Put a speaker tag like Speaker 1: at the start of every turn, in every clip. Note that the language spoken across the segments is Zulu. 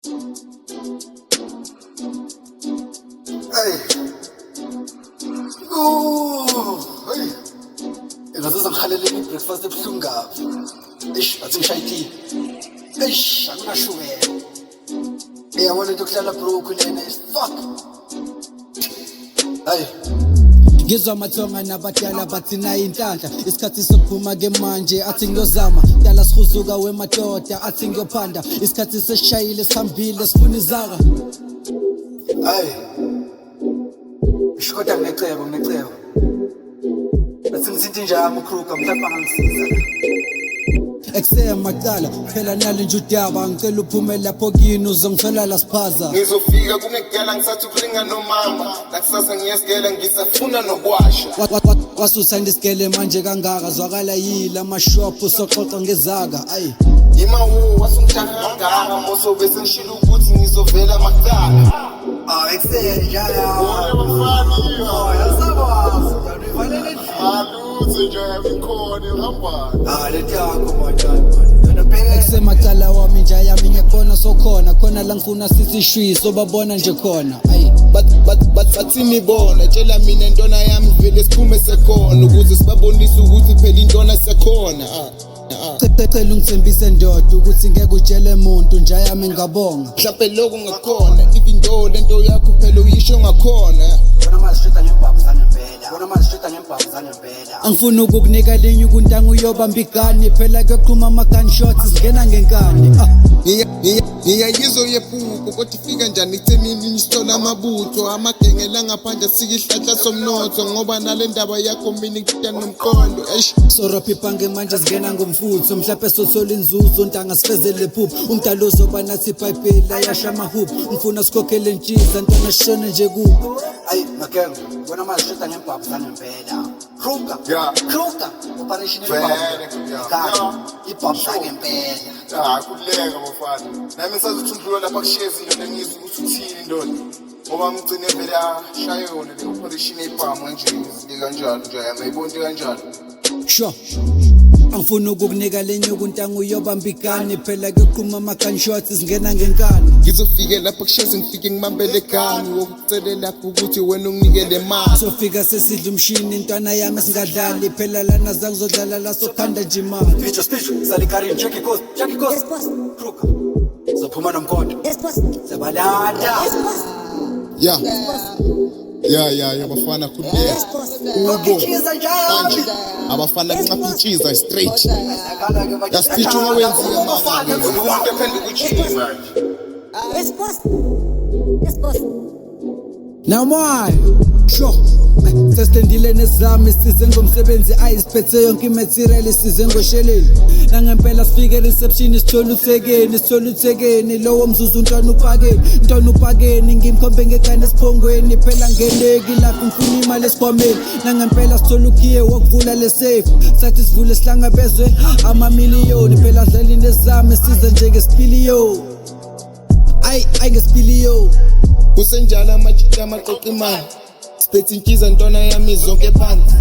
Speaker 1: Hey. Hey. Ingazizwa ngikhalele i-breakfast ebuhlungu kabi. Athi ngishayitile. Akunashukela. Yabona into yokuhlala broke lena is fuck. Hey.
Speaker 2: Ngizwa amathonga nabadala bathi nayi inhlanhla isikhathi sokuphuma ke manje athi ngiyozama dala sihuzuka wemadoda athi ngiyophanda isikhathi sesishayile sihambile sifuna izaka.
Speaker 1: Hey. Ishoda ngecebo. Bathi ngisithi njalo uKruger mhlawumbe angangisiza.
Speaker 2: Eksema macala phela nali nje udaba ngicela uphume lapho kini uzongithola la siphaza.
Speaker 3: Ngizofika kunegela ngisathi ukulinga nomama nakusasa ngiyesigela ngisafuna nokwasha.
Speaker 2: Wasusa ndisigele manje kangaka zwakala yila amashop soxoxa ngezaka ayi.
Speaker 3: Imawo wasungitanga moso bese ngishilo ukuthi ngizovela makala.
Speaker 1: Eksema
Speaker 3: Bafani.
Speaker 1: yasabazi uvalele
Speaker 3: Aluze nje yakhona uhamba.
Speaker 1: leti yakho manje.
Speaker 2: Eksema cala wami nje yami ngekhona sokhona khona la ngifuna sisishwi sobabona nje khona ayi.
Speaker 3: Bathini bona tshela mina intona yami vele siphume sekhona ukuze sibabonise ukuthi phela intona sekhona.
Speaker 2: Cela ungithembise ndoda ukuthi ngeke utshele umuntu nje yami ngabonga.
Speaker 3: Mhlawumbe lokho ngakhona even though lento yakho phela uyisho ngakhona.
Speaker 2: Angifuna ukukunika lenye ukuntango uyobamba igani phela kuyaqhuma ama-gunshots singena ngenkani.
Speaker 3: Ngiyayizwa yephupho kodwa ifika njani ekutheni isithola amabutho amagengela ngaphandle sikihlahla somnotho ngoba nale ndaba yakho mina ngitha nomqondo.
Speaker 2: Soraphi ibhange manje singena ngomfutho mhlawumbe sothola inzuzo ntanga sifezele phupho umdala uzoba nathi ibhayibheli yasha amahuphu ngifuna sikhokhele ntshiza ntwana shone nje kubo.
Speaker 1: Ayi makengo bona manje shota ngempapho zangempela. Kruger. Operation ibhaphu zangempela.
Speaker 3: Kuleka bafana. Nami ngisazothundlula lapha kushezi into engizwe ukuthi uthini ndoda. Ngoba ngigcine vela shaye yona le operation ebhamu nje kanjalo nje yayibona kanjalo.
Speaker 2: Sure. Angifuna ukukunika lenye ukuntango uyobamba igani phela kuyaqhuma ama-gunshots singena ngenkani.
Speaker 3: Ngizofike lapha kushezi ngifike ngimambele gani wokucele lapho ukuthi wena unginikele mali.
Speaker 2: Sofika sesidla umshini intwana yami singadlali phela lana zangizodlala la sokhanda nje imali.
Speaker 1: Speech salikarini Jackie Coast.
Speaker 4: Yes, boss.
Speaker 1: Kruger. Zophuma nomkhondo.
Speaker 4: Yes, boss.
Speaker 1: Zabalada.
Speaker 4: Yes, boss.
Speaker 3: Ya bafana khuleka.
Speaker 4: Yes, boss.
Speaker 1: Ukichiza njalo.
Speaker 3: Abafana kuncapha intshiza straight.
Speaker 1: Yasithi
Speaker 3: Yasifica ungawenzile
Speaker 1: mafana umuntu ephendula ukujima manje.
Speaker 4: Yes, boss. Yes, boss.
Speaker 2: Now my sure sesitendile nezami size ngomsebenzi ayisiphethe yonke imaterial size ngosheleni nangempela sifike reception sithola uthekeni lowo mzuzu ntwana upakeni ngimkhombe ngekane esiphongweni phela ngeneki lapho ngifuna imali esikhwameni nangempela sithola ukhiye wokuvula le safe sathi sivule sihlangabezwe amamiliyoni phela dlali nezami size njengesipiliyo ay ngesipiliyo.
Speaker 3: Kusenjalo amajita amaqoqa imali siphethe inkiza ntwana yami zonke phansi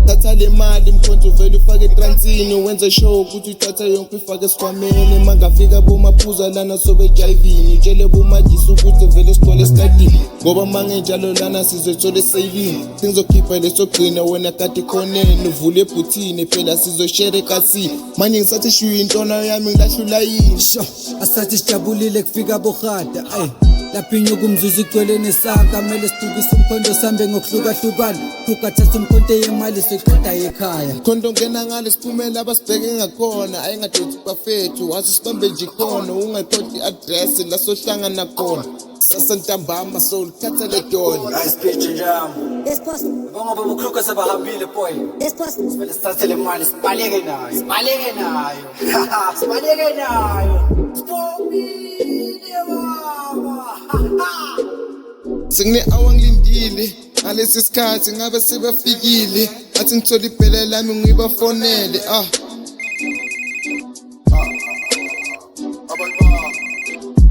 Speaker 3: thatha le mali mkhonto vele ufake etransini wenze show ukuthi uthatha yonke ifake esikhwameni mangafika bomaphuza lana sobe jivini utshele bomajisi ukuthi vele sithole stadini ngoba mangenjalo lana sizothola saving singizokhipha lesogcina wena kade khoneni uvule ebhuthini phela sizoshare kasi manje ngisathi shuyi intona yami ngilahlula yini
Speaker 2: Sho asathi sijabulile kufika bohada ay lapho inyuku umzuzu igcwele nesaka mele sidukise umkhondo sambe ngokuhlukahlukana ukathatha umkhonto yemali siqeda ekhaya
Speaker 3: khondo ngena ngale siphumela abasibheke ngakhona ayingadothi bafethu wathi sibambe nje khona ungaqodi address la sohlangana khona sasa ntambama so lithatha le dole
Speaker 1: Ayi speech njalo.
Speaker 4: Yes, boss.
Speaker 1: Ngoba uKruger sebahambile boy.
Speaker 4: Yes, boss.
Speaker 1: Kumele sithathe le mali sibaleke nayo. Sibobile baba.
Speaker 3: singine awangilindile ngalesi sikhathi ngabe sebafikile athi ngithola ibhele lami ngibafonele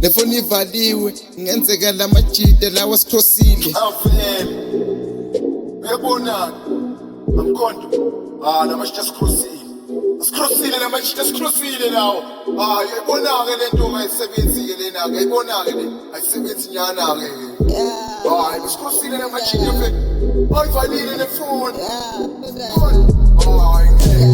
Speaker 3: le phone ivaliwe ngenzeka lamajide lawa sikhosile
Speaker 5: Uyabona amkhonto la manje sicrossile
Speaker 3: Sikrosile namachita sikrosile nawo. Yayibona-ke le nto ayisebenzile lena-ke, yayibona-ke le ayisebenzi nyana-ke. Sikrosile namachita mfethu. Ayivalile nefoni. Hayi ngeke.